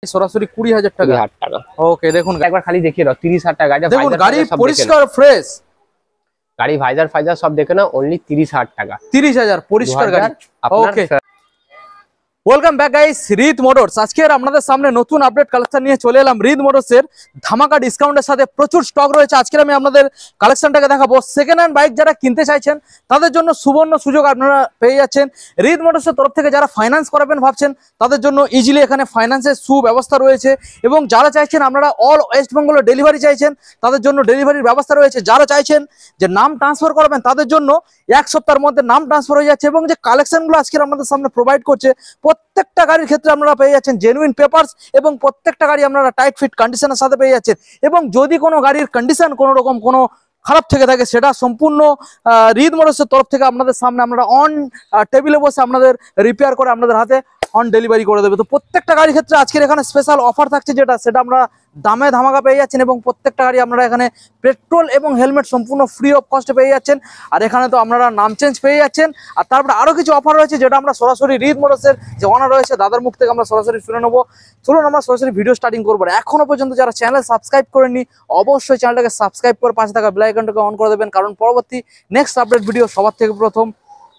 সরাসরি 20,000 টাকা। ওকে দেখুন একবার খালি দেখিয়ে দাও 30,000 টাকা। দেখুন গাড়ি পরিষ্কার ফ্রেশ, গাড়ি ভাইজার ফাইজার সব দেখে নাও, অনলি 30,000 টাকা। 30,000 পরিষ্কার গাড়ি। ওকে ওয়েলকাম ব্যাক গাইস, রিদ মোটরস। আজকে আপনাদের সামনে নতুন আপডেট কালেকশন নিয়ে চলে এলাম। রিদ মোটরসের ধামাকা ডিসকাউন্টের সাথে প্রচুর স্টক রয়েছে। আজকে আমি আপনাদের কালেকশনটাকে দেখাবো। সেকেন্ড হ্যান্ড বাইক যারা কিনতে চাইছেন তাদের জন্য সুবর্ণ সুযোগ আপনারা পেয়ে যাচ্ছেন। রিদ মোটরসের তরফ থেকে যারা ফাইন্যান্স করাবেন ভাবছেন তাদের জন্য ইজিলি এখানে ফাইন্যান্সের সুব্যবস্থা রয়েছে, এবং যারা চাইছেন আপনারা অল ওয়েস্ট বেঙ্গলে ডেলিভারি চাইছেন তাদের জন্য ডেলিভারির ব্যবস্থা রয়েছে। যারা চাইছেন যে নাম ট্রান্সফার করবেন তাদের জন্য 1 সপ্তাহের মধ্যে নাম ট্রান্সফার হয়ে যাচ্ছে। এবং যে কালেকশনগুলো আজকে আপনাদের সামনে প্রোভাইড করছে প্রত্যেকটা গাড়ির ক্ষেত্রে আপনারা পেয়ে যাচ্ছেন জেনুইন পেপারস, এবং প্রত্যেকটা গাড়ি আপনারা টাইট ফিট কন্ডিশনের সাথে পেয়ে যাচ্ছেন। এবং যদি কোনো গাড়ির কন্ডিশন কোনো রকম কোনো খারাপ থেকে থাকে সেটা সম্পূর্ণ রিদ মোটরসের তরফ থেকে আপনাদের সামনে আপনারা অন টেবিলে বসে আপনাদের রিপেয়ার করে আপনাদের হাতে অন ডেলিভারি করে দেবে। তো প্রত্যেকটা গাড়ির ক্ষেত্রে আজকের এখানে স্পেশাল অফার থাকছে, সেটা আমরা দামে ধামাকা পেয়ে যাচ্ছেন। এবং প্রত্যেকটা গাড়ি আপনারা এখানে পেট্রোল এবং হেলমেট সম্পূর্ণ ফ্রি অফ কস্টে পেয়ে যাচ্ছেন। আর এখানে তো আপনারা নাম চেঞ্জ পেয়ে যাচ্ছেন। আর তারপরে আরও কিছু অফার রয়েছে যেটা আমরা সরাসরি রিদ মোটরসের যে অনার রয়েছে দাদার মুখ থেকে আমরা সরাসরি শুনে নেবো। চলুন আমরা সরাসরি ভিডিও স্টার্টিং করবো। এখনো পর্যন্ত যারা চ্যানেল সাবস্ক্রাইব করেননি অবশ্যই চ্যানেলটাকে সাবস্ক্রাইব করে পাশে থাকা বেল আইকনটাকে অন করে দেবেন, কারণ পরবর্তী নেক্সট আপডেট ভিডিও সবার থেকে প্রথম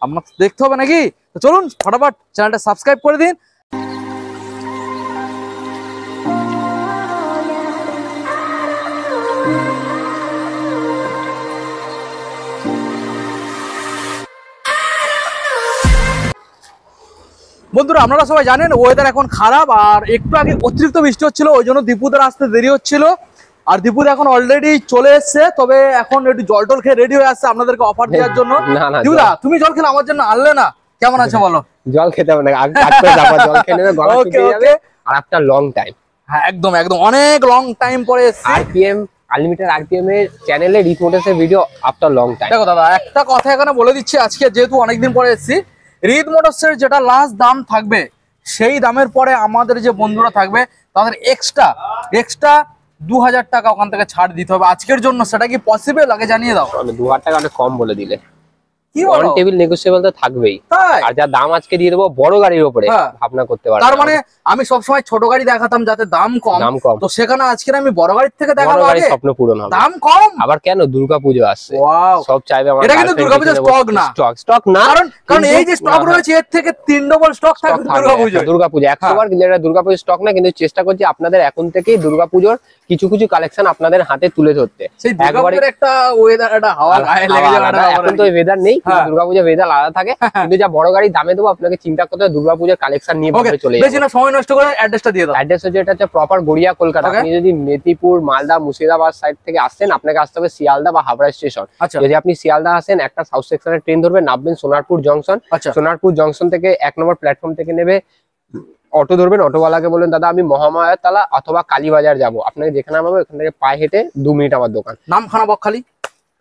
আপনার দেখতে হবে নাকি। তো চলুন ফটাফট চ্যানেলটা সাবস্ক্রাইব করে দিন। বন্ধুরা আপনারা সবাই জানেন ওয়েদার এখন খারাপ, আর একটু আগে অতিরিক্ত বৃষ্টি হচ্ছিল, ওই জন্য দীপুদের আসতে দেরি হচ্ছিল। আর দীপুদ এখন অলরেডি চলে এসছে, তবে এখন একটু জল টল খেয়ে রেডি হয়ে আসছে আপনাদেরকে অফার দেওয়ার জন্য। দীপুদা তুমি জল খেলে আমার জন্য আনলে না, কেমন আছে বলো? জল খেতে হবে না, জল খেয়ে নেবে, গলা শুকিয়ে যাবে। আর একটা লং টাইম, হ্যাঁ একদম একদম অনেক লং টাইম পরে এসেছি। আরপিএম আনলিমিটেড আরপিএম এর চ্যানেলে রিদ মোটরসের ভিডিও আফটার লং টাইম। দেখো দাদা একটা কথা এখানে বলে দিচ্ছি, আজকে যেহেতু অনেকদিন পরে এসেছি, রিদ মোটরসের যেটা লাস্ট দাম থাকবে সেই দামের পরে আমাদের যে বন্ধুরা থাকবে তাদের এক্সট্রা 2,000 টাকা ওখান থেকে ছাড় দিতে হবে আজকের জন্য। সেটা কি পসিবল আগে জানিয়ে দাও? 2,000 টাকা অনেক কম বলে দিলে। কি বলো? অন টেবিল নেগোশিয়েবল তো থাকবেই, আর যা দাম আজকে দিয়ে দেবো বড় গাড়ির উপরে ভাবনা করতে পারবে। তার মানে আমি সব সময় ছোট গাড়ি দেখাতাম যাতে দাম কম, তো সেখানে আজকে আমি বড় গাড়ির থেকে দেখাবো, আগে স্বপ্ন পূরণ হবে। দাম কম আবার কেন, দুর্গাপূজা আসছে, সব চাইবে আমার। এটা কিন্তু দুর্গাপূজার স্টক না, স্টক না, কারণ এই যে স্টক রয়েছে এর থেকে 3 ডবল স্টক থাকবে দুর্গাপূজা 100 বার, কিন্তু এটা দুর্গাপূজার স্টক না। কিন্তু চেষ্টা করছি আপনাদের এখন থেকেই দুর্গাপূজার কিছু কিছু কালেকশন আপনাদের হাতে তুলে ধরতে। একবারে একটা ওয়েদার, একটা হাওয়া গায়ে লেগে যাবে। এখন তো ওয়েদার নেই, দুর্গাপূজা ওয়েদার আলাদা থাকে। কিন্তু যা বড় গাড়ি দামে দেবো আপনাকে চিন্তা করতে হবে দুর্গাপূজার কালেকশন নিয়ে চলে যাবে। বেশি না সময় নষ্ট করে অ্যাড্রেসটা দিয়ে দাও। অ্যাড্রেস হচ্ছে এটা হচ্ছে প্রপার গড়িয়া কলকাতা। আপনি যদি মেদিনীপুর, মালদা, মুর্শিদাবাদ সাইড থেকে আসছেন আপনাকে আসতে হবে শিয়ালদা বা হাবড়া স্টেশন। যদি আপনি শিয়ালদা আসেন একটা সাউথ সেকশনের ট্রেন ধরবেন, নামবেন সোনারপুর জংশন। সোনারপুর জংশন থেকে 1 নম্বর প্ল্যাটফর্ম থেকে নেবে অটো ধরবেন। অটোওয়ালাকে বলবেন দাদা আমি মহামায়ার তলা অথবা কালীবাজার যাবো, আপনাকে যেখানে নামাবো এখান থেকে পায়ে হেঁটে 2 মিনিট আমার দোকান। নামখানা বকখালি,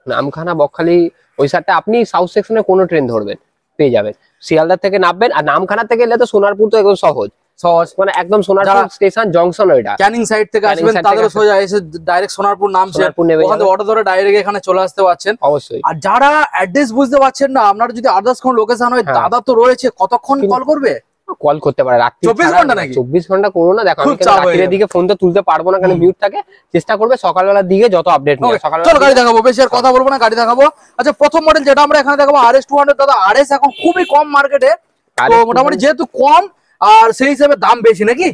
নামখানা বকখালি ওই সাইডটা আপনি সাউথ সেকশনে কোনো ট্রেন ধরবেন পেয়ে যাবেন। শিয়ালদা থেকে নামবেন, আর নামখানা থেকে এলে তো সোনারপুর তো একদম সহজ, মানে একদম সোনারপুর স্টেশন জংশন। ওইটা ক্যানিং সাইড থেকে আসবেন তাদের সোজা এসে ডাইরেক্ট সোনারপুর নামছে, ওখানে অটো ধরে ডাইরেক্ট এখানে চলে আসতে পারছেন অবশ্যই। আর যারা অ্যাড্রেস বুঝতে পারছেন না, আপনারা যদি আদার্স কোন লোকেশন হয় দাদা তো রয়েছে, কতক্ষণ কল করবে? কল করতে পারে রাত 24 ঘন্টা নাকি? 24 ঘন্টা করো না। দেখো আমি রাতের দিকে ফোন তো তুলতে পারবো না, কারণ মিউট থাকে। চেষ্টা করবে সকালবেলার দিকে যত আপডেট নিয়ে। চলো গাড়ি দেখাবো, বেশি আর কথা বলবো না, গাড়ি দেখাবো। আচ্ছা প্রথম মডেল যেটা আমরা এখানে দেখাবো RS 200। দাদা RS এখন খুবই কম মার্কেটে, তো মোটামুটি যেহেতু কম আর সেই হিসেবে দাম বেশি নাকি?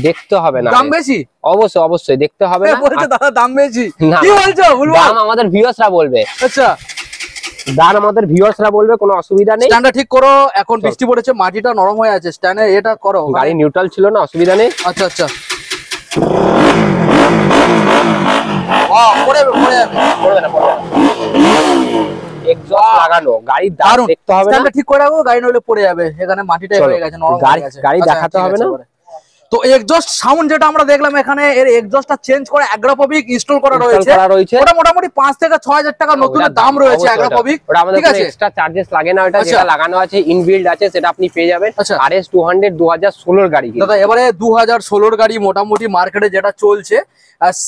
দেখতে হবে না, দাম বেশি অবশ্যই অবশ্যই দেখতে হবে না। বলছে দাদা দাম বেশি, কি বলছো? দাম আমাদের ভিউয়ার্সরা বলবে। আচ্ছা দাম আমাদের ভিউয়ার্সরা বলবে, কোনো অসুবিধা নেই। স্ট্যান্ডটা ঠিক করো, এখন বৃষ্টি পড়েছে মাটিটা নরম হয়ে আছে, স্ট্যান্ডে এটা করো। গাড়ি নিউট্রাল ছিল না, অসুবিধা নেই। আচ্ছা আচ্ছা পড়ে যাবে, পড়ে যাবে, পড়বে না, পড়বে না। এক্সস্ট লাগানো, গাড়ি দাম দেখতে হবে না, স্ট্যান্ডটা ঠিক করে রাখো, গাড়ি নইলে পড়ে যাবে। এখানে মাটিটা হয়ে গেছে, নরম হয়ে গেছে, গাড়ি দেখাতে হবে না। তো এক্সস্ট সাউন্ড যেটা আমরা দেখলাম এখানে, এর এক্সস্টটা চেঞ্জ করে অ্যাগ্রাফবিক ইনস্টল করা রয়েছে। ওটা মোটামুটি 5 থেকে 6,000 টাকা নতুন দাম রয়েছে অ্যাগ্রাফবিক। ওটা আমাদের কোনো এক্সট্রা চার্জেস লাগে না, ওটা যেটা লাগানো আছে ইনবিল্ড আছে সেটা আপনি পেয়ে যাবেন। RS 200 2016 এর গাড়ি। দাদা এবারে 2016 এর গাড়ি মোটামুটি মার্কেটে যেটা চলছে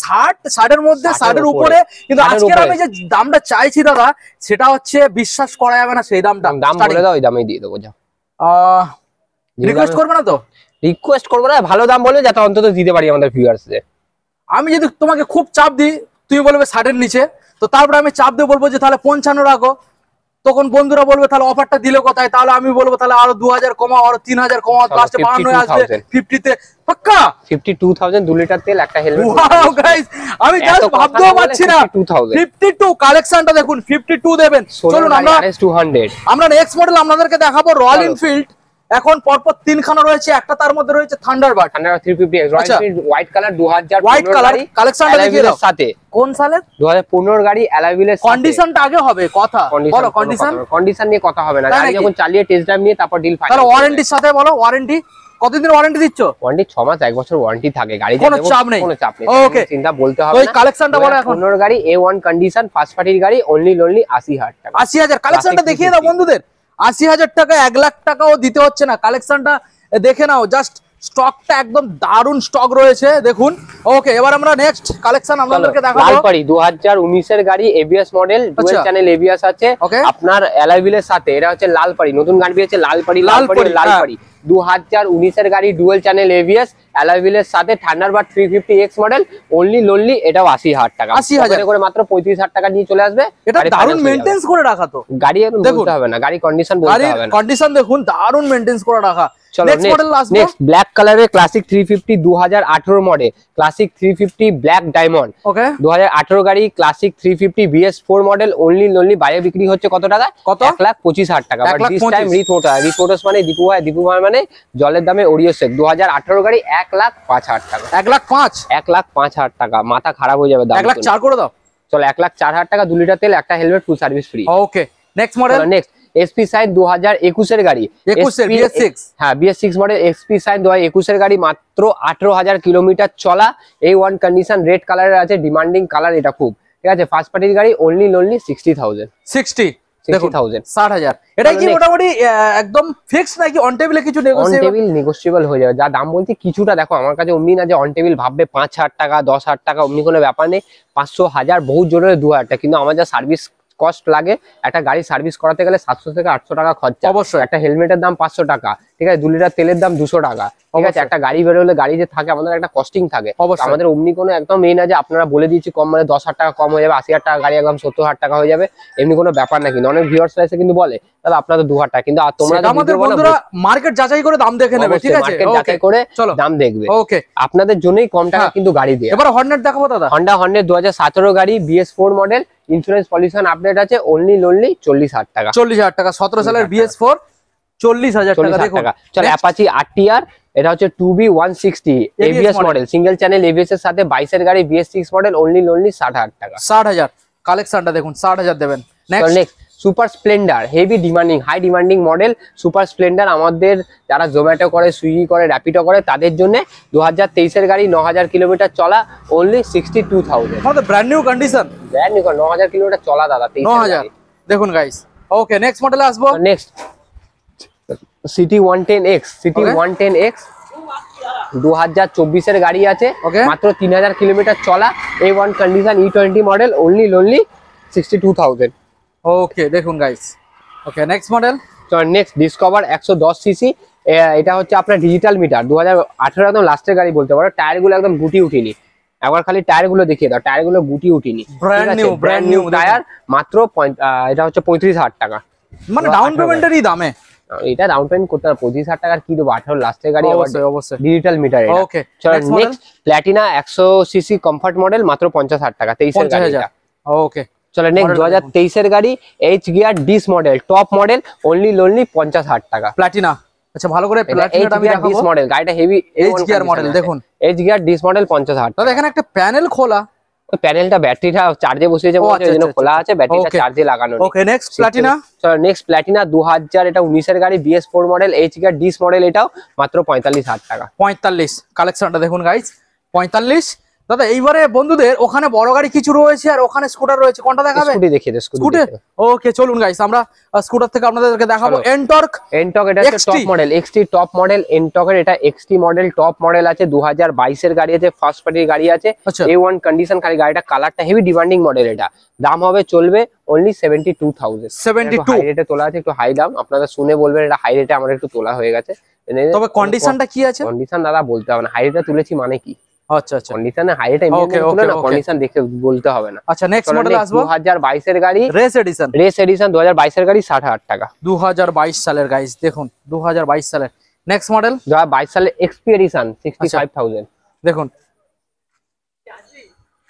60 এর মধ্যে, 60 এর উপরে। কিন্তু আজকে আমি যে দামটা চাইছি দাদা সেটা হচ্ছে বিশ্বাস করা যাবে না সেই দামটা। দাম বলে দাও, ওই দামেই দিয়ে দেবো। যা রিকোয়েস্ট করবে না তো? রিকোয়েস্ট করবো না, ভালো দাম বলবে যাতে অন্তত দিতে পারি আমাদের ভিউয়ার্সদের। আমি যদি তোমাকে খুব চাপ দিই, তুমি বলবে 60-এর নিচে, তো তারপরে আমি চাপ দিয়ে বলবো যে তাহলে 55 রাখো, তখন বন্ধুরা বলবে তাহলে অফারটা দিলে কোথায়, তাহলে আমি বলবো তাহলে আরো 2000 কমাও, আরো 3000 কমাও, লাস্টে 52 আসবে 50 তে পাক্কা। 52,000 2 লিটার তেল, একটা হেলমেট। ওয়াও গাইস, আমি জাস্ট ভাবতেও পারছি না। 52 কালেকশনটা দেখুন, 52 দেবেন। চলুন আমরা নেক্সট মডেল আপনাদেরকে দেখাবো, রয়্যাল এনফিল্ড। এখন পরপর 3 খানা রয়েছে, একটা তার মধ্যে রয়েছে Thunderbird 350 royal Enfield white colour 2000 white colour কালেকশনটা দেখিয়ে দাও। সাথে কোন সালের? 2015 গাড়ি অ্যালাইভিলের সাথে। কন্ডিশনটা আগে হবে কথা, বলো কন্ডিশন নিয়ে কথা হবে না, গাড়ি যখন চালিয়ে টেস্ট ড্রাইভ নিয়ে তারপর ডিল ফাইনাল। তাহলে ওয়ারেন্টির সাথে বলো, ওয়ারেন্টি কতদিন ওয়ারেন্টি দিচ্ছ? ওয়ারেন্টি 6 মাস 1 বছর ওয়ারেন্টি থাকে গাড়ি, কোনো চাপ নেই, কোনো চাপ নেই, ওকে চিন্তা বলতে হবে না। ওই ওই কালেকশনটা বলো এখন। 15 গাড়ি A1 কন্ডিশন ফার্স্ট পার্টির গাড়ি, অনলি 80,000 টাকা। 80,000 কালেকশনটা দেখিয়ে দাও বন্ধুদের। 80,000 টাকা 1 লাখ টাকাও দিতে হচ্ছে না, কালেকশনটা দেখে নাও। জাস্ট স্টকটা একদম দারুন স্টক রয়েছে দেখুন। ওকে, এবার আমরা নেক্সট কালেকশন আপনাদেরকে দেখাবো। লালপাড়ি 2019 এর গাড়ি, ABS model, dual channel ABS আছে আপনার অ্যালাইভিলের সাথে। এটা হচ্ছে লালপাড়ি, নতুন গাড়ি বেরিয়েছে লালপাড়ি। 2019 এর গাড়ি, ডুয়াল চ্যানেল এবিএস, অ্যালাইভিলের সাথে, থান্ডারবার্ড 350X মডেল, অনলি এটাও 80,000 টাকা। 80,000 করে মাত্র 35,000 টাকা নিয়ে চলে আসবে। এটা দারুন মেইনটেইন করে রাখা, তো গাড়ি একদম বলতে হবে না, গাড়ি কন্ডিশন বলতে হবে না, কন্ডিশন দেখুন দারুন মেইনটেইন করে রাখা। নেক্সট মডেল আসবে, নেক্সট ব্ল্যাক কালারের classic 350 2018 model, classic 350 black diamond. Okay, 2018 গাড়ি, ক্লাসিক 350 BS4 মডেল, অনলি বাইরে বিক্রি হচ্ছে কত টাকা? কত? 1,25,000 টাকা। বাট দিস টাইম রিথ মোটরস মানে দীপু ভাই মানে জলের দামে ওরিও শেক। 2018 গাড়ি 1,05,000 টাকা। 1,05,000 টাকা, মাথা খারাপ হয়ে যাবে দাম। 1,04,000 করে দাও। চলো 1,04,000 টাকা, 2 লিটার তেল, একটা helmet, full service free. Okay, next model. Next SP Shine 2021 এর গাড়ি, 21 এর BS6। হ্যাঁ, BS6 মডেল এসপি সাইন 2021 এর গাড়ি, মাত্র 18,000 কিলোমিটার চলা, A1 কন্ডিশন, রেড কালারের আছে, ডিমান্ডিং কালার এটা খুব, ঠিক আছে। ফার্স্ট পার্টির গাড়ি, অনলি 60,000। 60,000। এটা কি মোটামুটি একদম ফিক্স নাকি অন টেবিলে কিছু নেগোশিয়েবল হয়ে যাবে? যা দাম বলছি কিছুটা দেখো, আমার কাছে অমনি না যে অন টেবিল ভাববে 5,000 টাকা 10,000 টাকা, অমনি কোনো ব্যাপার নেই। 500 1000 বহুত জোরে 2,000 টাকা, কিন্তু আমার যা সার্ভিস কস্ট লাগে, একটা গাড়ি সার্ভিস করাতে গেলে 700 থেকে 800 টাকা খরচা। অবশ্যই একটা হেলমেটের দাম 500 টাকা, ঠিক আছে, 2 লিটার তেলের দাম 200 টাকা, ঠিক আছে। একটা গাড়ি বেরোলে গাড়ি যে থাকে আমাদের একটা কস্টিং থাকে, আমাদের অমনি কোনো একদম এই না যে আপনারা বলে দিয়েছি কম মানে 10,000 টাকা কম হয়ে যাবে, 80,000 টাকা গাড়ি একদম 70,000 টাকা হয়ে যাবে, এমনি কোনো ব্যাপার না। কিন্তু অনেক ভিউয়ার্স এসে কিন্তু বলে দাদা আপনাদের 2,000 টাকা, কিন্তু তোমরা আমাদের বন্ধুরা মার্কেট যাচাই করে দাম দেখে নেবে, ঠিক আছে, মার্কেট যাচাই করে দাম দেখবে। ওকে, আপনাদের জন্যই কম টাকা কিন্তু গাড়ি দিয়ে। এবার হর্নেট দেখাবো দাদা। হন্ডা হর্নেট 2017 গাড়ি, BS4 model, insurance pollution update আছে, অনলি 40,000 টাকা। 40,000 টাকা, 17 সালের BS4, 40,000 টাকা। দেখুন চল অ্যাপাচি RTR, এটা হচ্ছে 2B160 ABS model, single channel ABS এর সাথে, 22 এর গাড়ি, BS6 মডেল, অনলি 60,000 টাকা। 60,000 কালেকশনটা দেখুন, 60,000 দেবেন। Next super Splendor, heavy demanding, high demanding model super Splendor, আমাদের যারা জোম্যাটো করে, সুইগি করে, র্যাপিডো করে তাদের জন্য। 2023 এর গাড়ি, 9,000 কিলোমিটার চলা, অনলি 62,000। আমাদের brand new condition, brand new 9,000 kilometre চলা দাদা, 9,000 দেখুন গাইস। ওকে, নেক্সট মডেলে আসবো। Next city 110X, city 110X 2024 এর গাড়ি আছে, মাত্র 3,000 কিলোমিটার চলা, A1 condition, E20 model, only 62,000। ওকে, দেখুন গাইস। ওকে, নেক্সট মডেল। তো নেক্সট ডিসকভার 110 সিসি, এটা হচ্ছে আপনার ডিজিটাল মিটার, 2018 একদম লাস্টের গাড়ি বলতে পারো। টায়ার গুলো একদম গুটি উঠিনি, একবার খালি টায়ার গুলো দেখিয়ে দাও, টায়ার গুলো গুটি উঠিনি, ব্র্যান্ড নিউ টায়ার, মাত্র এটা হচ্ছে 35,000 টাকা, মানে ডাউন পেমেন্টেরই দামে। এটা ডাউন পেমেন্ট করতে হবে, 25,000 টাকার কি দেবো, 18 লাস্টের গাড়ি, অবশ্যই ডিজিটাল মিটার। ওকে, চলো next Platina 100 CC comfort model, মাত্র 50,000 টাকা, 23 এর গাড়ি। ওকে, চলো নেক্সট 2023 এর গাড়ি, H gear dish model, top model, only 50,000 টাকা। প্লাটিনা, আচ্ছা ভালো করে প্লাটিনাটা আমি দেখাবো। ডিস মডেল, গাড়িটা হেভি H গিয়ার মডেল দেখুন, H গিয়ার ডিস মডেল 50,000 দাদা। এখানে একটা প্যানেল খোলা, ওই প্যানেলটা ব্যাটারিটা চার্জে বসিয়েছে, ওইজন্য খোলা আছে, ব্যাটারিটা চার্জে লাগানো। ওকে, নেক্সট প্লাটিনা। চলো নেক্সট প্লাটিনা 2000, এটা 19 এর গাড়ি, BS4 model, H gear dish model, এটাও মাত্র 45,000 টাকা। 45 কালেকশনটা দেখুন গাইস, 45 দাদা এইবারে বন্ধুদের ওখানে বড় গাড়ি কিছু রয়েছে আর ওখানে স্কুটার রয়েছে, কোনটা দেখাবে? স্কুটি দেখিয়ে দে, স্কুটি। ওকে চলুন গাইস, আমরা স্কুটার থেকে আপনাদেরকে দেখাবো এনটর্ক। এনটর্ক এটা হচ্ছে top model, XT top model. এনটর্কের এটা এক্সটি মডেল টপ মডেল আছে, 2022 এর গাড়ি আছে, ফার্স্ট পার্টির গাড়ি আছে, A1 কন্ডিশন। খালি গাড়িটা কালারটা হেভি ডিমান্ডিং মডেল। এটা দাম হবে চলবে অনলি 72,000। 72 হাই রেটে তোলা আছে, একটু হাই দাম। আপনারা শুনে বলবেন এটা হাই রেটে আমার একটু তোলা হয়ে গেছে। তবে কন্ডিশনটা কি আছে? কন্ডিশন দাদা বলতে হবে না, হাই রেটে তুলেছি মানে কি। আচ্ছা আচ্ছা, কন্ডিশনে হাই রেটে এমনি তুলে না, কন্ডিশন দেখে বলতে হবে না। আচ্ছা নেক্সট মডেল আসবো 2022 এর গাড়ি, রেস এডিশন। 2022 এর গাড়ি 60,000 টাকা। 2022 সালের গাইস, দেখুন 2022 সালের। নেক্সট মডেল 2022 সালের এক্সপি এডিশন 65,000 দেখুন।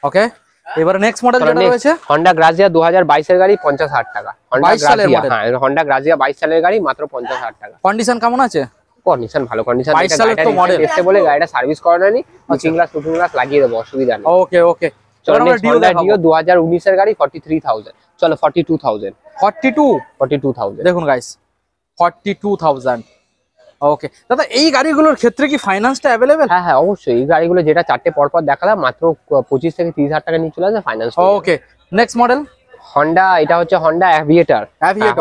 ওকে এবারে নেক্সট মডেল যেটা রয়েছে Honda Grazia 2022 এর গাড়ি 50,000 টাকা। Honda Grazia, হ্যাঁ Honda Grazia 22 সালের গাড়ি মাত্র 50,000 টাকা। কন্ডিশন কেমন আছে? কন্ডিশন ভালো কন্ডিশন। 22 সালের তো মডেল এসে বলে গাড়িটা সার্ভিস করানোনি, লুকিং গ্লাস লাগিয়ে দেব, অসুবিধা নেই। ওকে ওকে চলো আমরা Honda Dio 2019 এর গাড়ি 43,000। চলো 42,000। 42,000 দেখুন গাইস 42,000। ওকে দাদা এই গাড়িগুলোর ক্ষেত্রে কি ফাইন্যান্সটা अवेलेबल? হ্যাঁ হ্যাঁ অবশ্যই। এই গাড়িগুলো যেটা চারটে পরপর দেখালাম মাত্র 25 থেকে 30,000 টাকা নিয়ে চলে আসবে ফাইন্যান্স। ওকে নেক্সট মডেল Honda, এটা হচ্ছে Honda Aviator।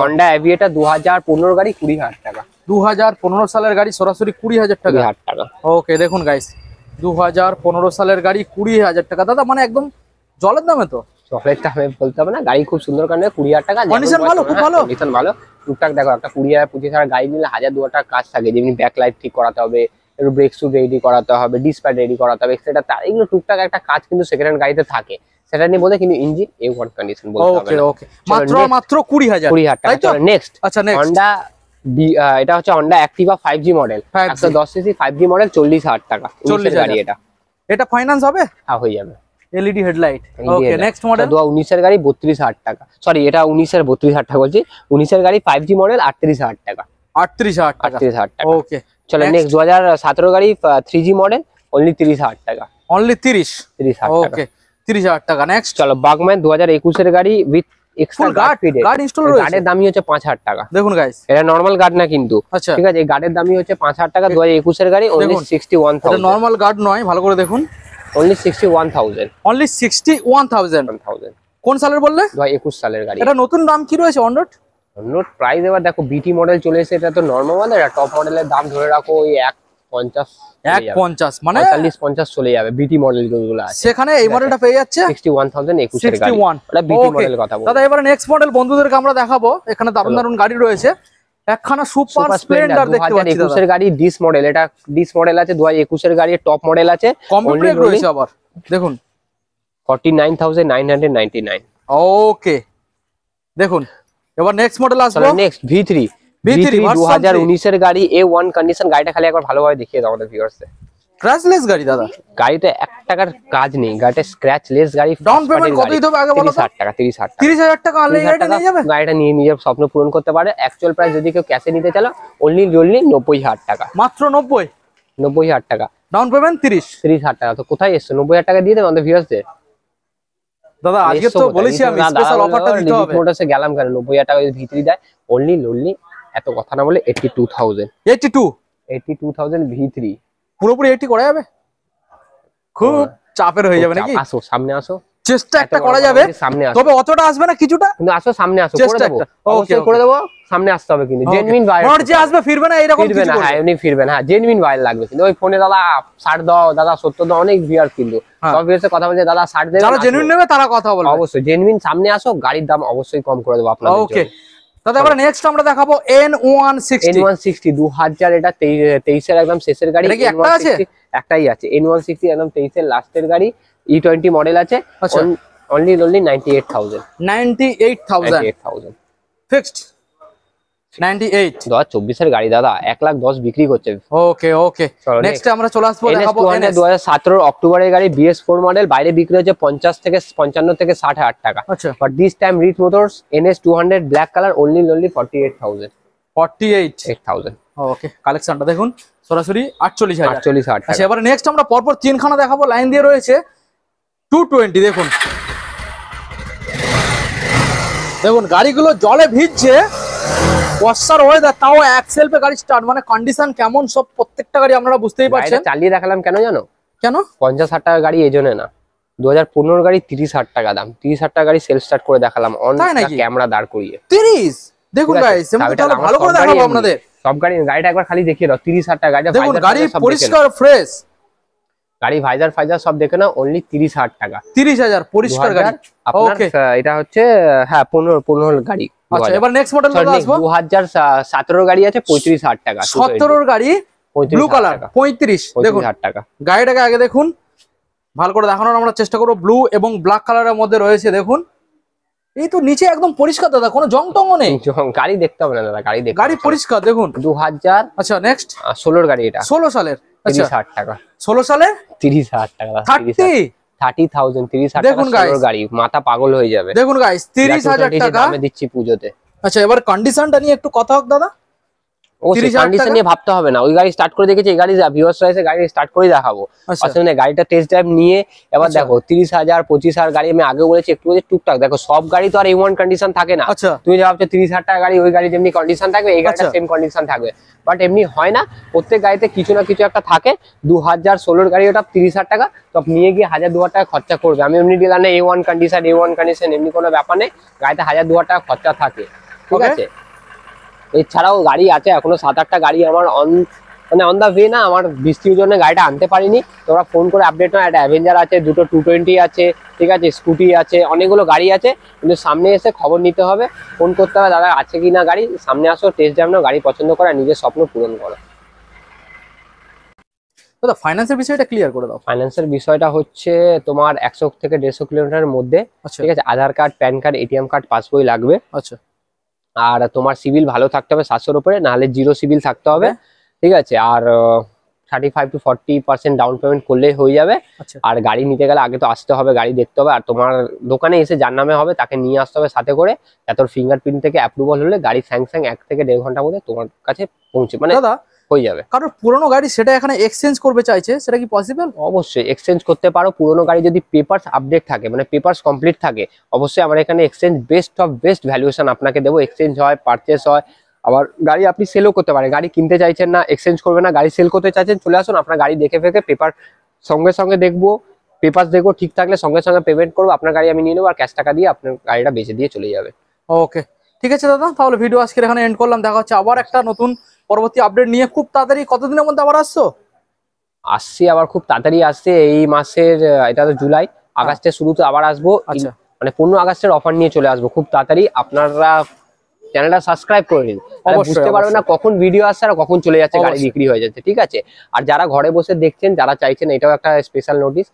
Honda Aviator 2015 গাড়ি 20,000 টাকা। 2015 সালের গাড়ি সরাসরি 20,000 টাকা। 20,000 টাকা। ওকে দেখুন গাইস 2015 সালের গাড়ি 20,000 টাকা। দাদা মানে একদম জলের দামে তো। চকলেট দামে বলতে হবে না, গাড়ি খুব সুন্দর কারণে 20,000 টাকা। কন্ডিশন ভালো, খুব ভালো কন্ডিশন ভালো। টুকটাক দেখো একটা 20,000 25,000 গাড়ি নিলে 1,000-2,000 টাকা কাজ থাকে, যেমনি ব্যাক লাইট ঠিক করাতে হবে, একটু ব্রেক শুট রেডি করাতে হবে, ডিসপ্যাড রেডি করাতে হবে, এক্সট্রা তার এগুলো টুকটাক একটা কাজ কিন্তু সেকেন্ড হ্যান্ড গাড়িতে থাকে। সেটা নিয়ে বলে কিন্তু ইঞ্জিন A1 কন্ডিশন বলতে হবে। ওকে ওকে মাত্র 20,000 টাকা। চলো নেক্সট। আচ্ছা নেক্সট Honda এটা হচ্ছে Honda Activa 5G model, 110 CC 5G model 40,000 টাকা। 40,000 গাড়ি এটা ফাইন্যান্স হবে? হ্যাঁ হয়ে যাবে। LED headlight. ওকে নেক্সট মডেল 2019 এর গাড়ি 32,000 টাকা। সরি এটা 19 এর 32,000 টাকা বলছি। 19 এর গাড়ি 5G মডেল 38,000 টাকা। 38,000 টাকা। 38,000 টাকা। ওকে চলো নেক্সট 2017 গাড়ি 3G মডেল অনলি 30,000 টাকা। অনলি 30,000 টাকা। ওকে 30,000 টাকা। নেক্সট চলো বাগম্যান 2021 এর গাড়ি উইথ এক্সট্রা গার্ড ইনস্টল রয়েছে। গার্ডের দামই হচ্ছে 5,000 টাকা। দেখুন গাইস এটা নরমাল গার্ড না কিন্তু, আচ্ছা ঠিক আছে। এই গার্ডের দামই হচ্ছে 5,000 টাকা। 2021 এর গাড়ি অনলি 61,000। এটা নরমাল গার্ড নয়, ভালো করে দেখুন। অনলি 61,000। অনলি 61,000। কোন সালের বললে? 2021 সালের গাড়ি। এটা নতুন দাম কি রয়েছে অনরোড? অনরোড প্রাইস এবার দেখো বিটি মডেল চলে এসেছে, এটা তো নরমাল মডেল। এটা টপ মডেলের দাম ধরে রাখো ওই 150 মানে 40-50 চলে যাবে। বিটি মডেল যেগুলো আছে সেখানে এই মডেলটা পেয়ে যাচ্ছে 61,000 21 এর গাড়ি। এটা বিটি মডেল কথা বলছি। দাদা এবারে নেক্সট মডেল বন্ধুদেরকে আমরা দেখাবো। এখানে দারুণ দারুণ গাড়ি রয়েছে। একখানা সুপার স্প্লেন্ডার দেখতে পাচ্ছি। 2021 এর গাড়ি ডিস মডেল, এটা ডিস মডেল আছে। 2021 এর গাড়ি টপ মডেল আছে, কমপ্লিট রয়েছে আবার দেখুন 49,999। ওকে দেখুন এবার নেক্সট মডেল আসবে। নেক্সট V3 2019 এর গাড়ি A1 কন্ডিশন। গাড়িটা খালি একবার ভালোভাবে দেখিয়ে দাও আমাদের ভিউয়ার্সে। স্ক্র্যাচলেস গাড়ি দাদা, গাড়িতে 1 টাকার কাজ নেই, গাড়িটা স্ক্র্যাচলেস গাড়ি। ডাউন পেমেন্ট কত দিতে হবে আগে বলো? 30,000 টাকা। 30,000 টাকা আনলে গাড়িটা নিয়ে যাবে। গাড়িটা নিয়ে নিজের স্বপ্ন পূরণ করতে পারে। অ্যাকচুয়াল প্রাইস যদি কেউ ক্যাশে নিতে চাও অনলি 90,000 টাকা। মাত্র 90,000 টাকা। ডাউন পেমেন্ট 30,000 টাকা। তো কোথায় এসছো? 90,000 টাকা দিয়ে দেব আমাদের ভিউয়ার্সদের। দাদা আজকে তো বলেছি আমি স্পেশাল অফারটা দিতে হবে। মোটরসে গেলাম কেন 90,000 টাকা ভিতরি দেয় অনলি এত কথা না বলে 82,000 ভিতরি পুরোপুরি 80 করা যাবে? খুব চাপের হয়ে যাবে নাকি? আসো সামনে আসো, চেষ্টা একটা করা যাবে, তবে অতটা আসবে না, কিছুটা কিন্তু আসো সামনে আসো, করে দেব। ওকে করে দেব, সামনে আসতে হবে কিন্তু জেনুইন ভাই। আর যে আসবে ফিরবে না এরকম কিছু না। হ্যাঁ এমনি ফিরবে না, জেনুইন ভাই লাগবে কিন্তু। ওই ফোনে দাদা 60 দাও, দাদা 70 দাও, অনেক ভিউয়ার কিন্তু সব ভিউয়ারসে কথা বলছে দাদা 60 দেবে। যারা জেনুইন নেবে তারা কথা বলবে অবশ্যই। জেনুইন সামনে আসো, গাড়ির দাম অবশ্যই কম করে দেব আপনাদের। ওকে দাদা এবারে নেক্সট আমরা দেখাবো N160 2000। এটা 23 এর একদম শেষের গাড়ি। এটা কি একটা আছে? একটাই আছে N160 একদম 23 এর লাস্টের গাড়ি। E20 মডেল আছে। Only 98,000 fixed. 98 2024 এর গাড়ি দাদা 1,10,000 বিক্রি করছে। ওকে ওকে নেক্সট আমরা চলে আসবো দেখাবো NS 2017 অক্টোবরের গাড়ি BS4 মডেল। বাইরে বিক্রি হচ্ছে 55 থেকে 60,000 টাকা। আচ্ছা but this time Rich Motors NS 200 black colour only 48,000। Okay কালেকশনটা দেখুন সরাসরি 48,000। আচ্ছা এবারে নেক্সট আমরা পরপর তিনখানা দেখাবো, লাইন দিয়ে রয়েছে 220। দেখুন দেখুন গাড়িগুলো জলে ভিজছে, বর্ষার ওয়েদার, তাও এক সেলফে গাড়ি স্টার্ট, মানে কন্ডিশন কেমন সব প্রত্যেকটা গাড়ি আপনারা বুঝতেই পারছেন। চালিয়ে দেখালাম কেন জানো? কেন 50,000 টাকা গাড়ি এই জন্য না, 2015 গাড়ি 30,000 টাকা দাম, 30,000 টাকা গাড়ি সেলফ স্টার্ট করে দেখালাম অন ক্যামেরা দাঁড় করিয়ে। 30 দেখুন গাইস, আমি তাহলে ভালো করে দেখাবো আপনাদের সব গাড়ি। গাড়িটা একবার খালি দেখিয়ে দাও, 30,000 টাকা গাড়িটা দেখুন, গাড়ি পরিষ্কার ফ্রেশ, গাড়ি ভাইজার ফাইজার সব দেখে না, অনলি 30,000 টাকা। 30,000 পরিষ্কার গাড়ি। ওকে, এটা হচ্ছে হ্যাঁ 15 গাড়ি। আচ্ছা, এবার নেক্সট মডেল আসবো। 2017 গাড়ি আছে 35,000 টাকা। 17 গাড়ি ব্লু কালার 35 দেখুন টাকা। গাড়িটাকে আগে দেখুন, ভালো করে দেখানোর আমরা চেষ্টা করব। ব্লু এবং ব্ল্যাক কালারের মধ্যে রয়েছে, দেখুন এই তো নিচে একদম পরিষ্কার দাদা, কোনো জং টং নেই। গাড়ি দেখতে হবে না দাদা, গাড়ি পরিষ্কার দেখুন। 2000 আচ্ছা নেক্সট 16 গাড়ি, এটা 16 সালের। আচ্ছা 30,000 টাকা। 16 সালে 30,000 টাকা। 30,000 30,000 দেখুন গাড়ি, মাথা পাগল হয়ে যাবে। দেখুন গাইস 30,000 টাকা আমি দিচ্ছি পুজোতে। আচ্ছা, এবার কন্ডিশনটা নিয়ে একটু কথা হোক দাদা। কন্ডিশন নিয়ে ভাবতে হবে না, ওই গাড়ি স্টার্ট করে দেখেছি, এই গাড়ি ভিউয়ার্স রয়েছে, গাড়ি স্টার্ট করে দেখাবো। আসলে গাড়িটা টেস্ট ড্রাইভ নিয়ে এবার দেখো 30,000 25,000 গাড়ি আমি আগে বলেছি একটু টুকটাক দেখো, সব গাড়ি তো আর A1 কন্ডিশন থাকে না। তুমি যে ভাবছো 30,000 টাকা গাড়ি, ওই গাড়ি যেমনি কন্ডিশন থাকবে এই গাড়িটা সেম কন্ডিশন থাকবে, বাট এমনি হয় না। প্রত্যেক গাড়িতে কিছু না কিছু একটা থাকে। 2016 গাড়ি ওটা 30,000 টাকা, তো নিয়ে গিয়ে 1,000-2,000 টাকা খরচা করবে। আমি এমনি দিলাম না A1 কন্ডিশন এমনি কোনো ব্যাপার নেই, গাড়িতে 1,000-2,000 টাকা খরচা থাকে, ঠিক আছে। এছাড়াও গাড়ি আছে এখনো 7-8টা গাড়ি আমার অন দা ওয়ে না, আমার বৃষ্টির জন্য গাড়িটা আনতে পারিনি। তোমরা ফোন করে আপডেট নাও। একটা অ্যাভেঞ্জার আছে, দুটো 220 আছে, ঠিক আছে, স্কুটি আছে, অনেকগুলো গাড়ি আছে, কিন্তু সামনে এসে খবর নিতে হবে, ফোন করতে হবে, দাদা আছে কি না গাড়ি, সামনে আসো, টেস্ট ড্রাইভ নাও, গাড়ি পছন্দ করো, নিজের স্বপ্ন পূরণ করো। দাদা ফাইন্যান্সের বিষয়টা ক্লিয়ার করে দাও। ফাইন্যান্সের বিষয়টা হচ্ছে তোমার 100 থেকে 150 কিলোমিটারের মধ্যে, ঠিক আছে। Aadhaar card, PAN card, ATM card, passbook লাগবে। আচ্ছা, আর তোমার সিভিল ভালো থাকতে হবে 700-র উপরে, নাহলে 0 সিভিল থাকতে হবে, ঠিক আছে। আর 35 to 40% ডাউন পেমেন্ট করলেই হয়ে যাবে। আর গাড়ি নিতে গেলে আগে তো আসতে হবে, গাড়ি দেখতে হবে, আর তোমার দোকানে এসে যার নামে হবে তাকে নিয়ে আসতে হবে সাথে করে। তোর ফিঙ্গারপ্রিন্ট থেকে অ্যাপ্রুভাল হলে গাড়ি স্যাংশন 1 থেকে 1.5 ঘন্টার মধ্যে তোমার কাছে পৌঁছে মানে দাদা হয়ে যাবে। কারণ পুরনো গাড়ি সেটা এখানে এক্সচেঞ্জ করবে চাইছে, সেটা কি পসিবল? অবশ্যই এক্সচেঞ্জ করতে পারো। পুরনো গাড়ি যদি পেপারস আপডেট থাকে, মানে পেপারস কমপ্লিট থাকে, অবশ্যই আমার এখানে exchange best of best valuation আপনাকে দেবো। এক্সচেঞ্জ হয়, পারচেস হয়, আবার গাড়ি আপনি সেলও করতে পারেন। গাড়ি কিনতে চাইছেন না, এক্সচেঞ্জ করবে না, গাড়ি সেল করতে চাইছেন, চলে আসুন, আপনার গাড়ি দেখে ফেকে পেপার সঙ্গে সঙ্গে দেখবো, পেপারস দেখবো, ঠিক থাকলে সঙ্গে সঙ্গে পেমেন্ট করবো, আপনার গাড়ি আমি নিয়ে নেবো, আর ক্যাশ টাকা দিয়ে আপনার গাড়িটা বেচে দিয়ে চলে যাবে। ওকে, ঠিক আছে দাদা, তাহলে ভিডিও আজকে এখানে এন্ড করলাম। দেখা হচ্ছে আবার একটা নতুন পরবর্তী আপডেট নিয়ে খুব তাড়াতাড়ি। কতদিনের মধ্যে আবার আসছি আবার খুব তাড়াতাড়ি আসছে এই মাসের, এটা তো জুলাই, আগস্টের শুরুতে আবার আসবো। আচ্ছা, মানে 15 আগস্টের অফার নিয়ে চলে আসবো খুব তাড়াতাড়ি। আপনারা চ্যানেলটা সাবস্ক্রাইব করে নিন, বুঝতে পারবেন না কখন ভিডিও আসছে আর কখন চলে যাচ্ছে, গাড়ি বিক্রি হয়ে যাচ্ছে, ঠিক আছে। আর যারা ঘরে বসে দেখছেন, যারা চাইছেন, এটাও একটা স্পেশাল নোটিস,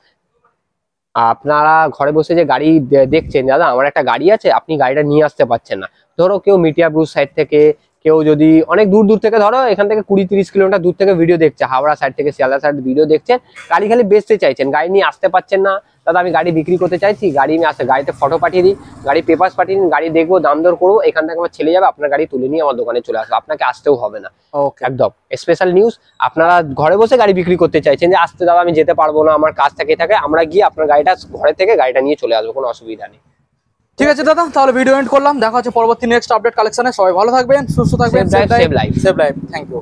আপনারা ঘরে বসে যে গাড়ি দেখছেন, দাদা আমার একটা গাড়ি আছে, আপনি গাড়িটা নিয়ে আসতে পারছেন না, ধরো কেউ মিটিয়া ব্রুজ সাইড থেকে, কেউ যদি অনেক দূর দূর থেকে, ধরো এখান থেকে 20-30 কিলোমিটার দূর থেকে ভিডিও দেখছে, হাওড়া সাইড থেকে শিয়ালদা সাইড ভিডিও দেখছেন, গাড়ি খালি বেচতে চাইছেন, গাড়ি নিয়ে আসতে পারছেন না, দাদা আমি গাড়ি বিক্রি করতে চাইছি, গাড়ি নিয়ে আসে, গাড়িতে ফটো পাঠিয়ে দিই, গাড়ি পেপারস পাঠিয়ে দিন, গাড়ি দেখবো, দাম দর করবো, এখান থেকে আমার ছেলে যাবে, আপনার গাড়ি তুলে নিয়ে আমার দোকানে চলে আসবে, আপনাকে আসতেও হবে না। একদম স্পেশাল নিউজ। আপনারা ঘরে বসে গাড়ি বিক্রি করতে চাইছেন, যে আসতে দাদা আমি যেতে পারবো না, আমার কাজ থেকে থাকে, আমরা গিয়ে আপনার গাড়িটা ঘরে থেকে গাড়িটা নিয়ে চলে আসবো, কোনো অসুবিধা নেই। ঠিক আছে দাদা, তাহলে ভিডিও এন্ড করলাম। দেখা হচ্ছে পরবর্তী নেক্সট আপডেট কালেকশনে। সবাই ভালো থাকবেন, সুস্থ থাকবেন, সেভ লাইফ। Thank you.